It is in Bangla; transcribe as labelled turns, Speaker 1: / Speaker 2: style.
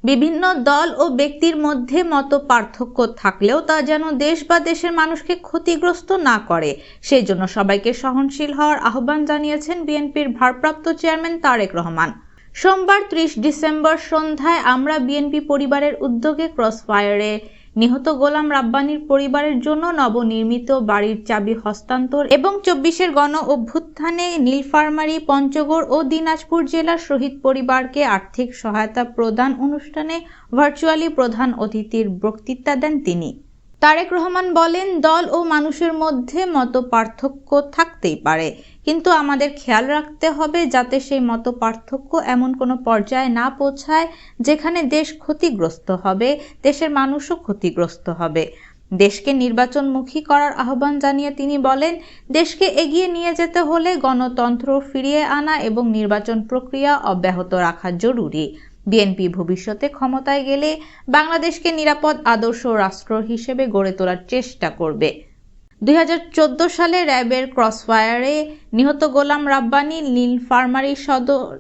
Speaker 1: বিভিন্ন দল ও ব্যক্তির মধ্যে মতপার্থক্য থাকলেও তা যেন দেশ বা দেশের মানুষকে ক্ষতিগ্রস্ত না করে, সেই জন্য সবাইকে সহনশীল হওয়ার আহ্বান জানিয়েছেন বিএনপির ভারপ্রাপ্ত চেয়ারম্যান তারেক রহমান। সোমবার ৩০ ডিসেম্বর সন্ধ্যায় আমরা বিএনপি পরিবারের উদ্যোগে ক্রসফায়ারে নিহত গোলাম রাব্বানীর পরিবারের জন্য নবনির্মিত বাড়ির চাবি হস্তান্তর এবং ২৪-এর গণ অভ্যুত্থানে নীলফামারী, পঞ্চগড় ও দিনাজপুর জেলার শহীদ পরিবারকে আর্থিক সহায়তা প্রদান অনুষ্ঠানে ভার্চুয়ালি প্রধান অতিথির বক্তৃতা দেন তিনি। তারেক রহমান বলেন, দল ও মানুষের মধ্যে মতপার্থক্য থাকতেই পারে, কিন্তু আমাদের খেয়াল রাখতে হবে যাতে সেই মতপার্থক্য এমন কোনো পর্যায়ে না পৌঁছায় যেখানে দেশ ক্ষতিগ্রস্ত হবে, দেশের মানুষও ক্ষতিগ্রস্ত হবে। দেশকে নির্বাচনমুখী করার আহ্বান জানিয়ে তিনি বলেন, দেশকে এগিয়ে নিয়ে যেতে হলে গণতন্ত্র ফিরিয়ে আনা এবং নির্বাচন প্রক্রিয়া অব্যাহত রাখা জরুরি। বিএনপি ভবিষ্যতে ক্ষমতায় গেলে বাংলাদেশকে নিরাপদ আদর্শ রাষ্ট্র হিসেবে গড়ে তোলার চেষ্টা করবে। ২০১৪ সালে র্যাবের ক্রসফায়ারে নিহত গোলাম রাব্বানী নীলফামারী সদর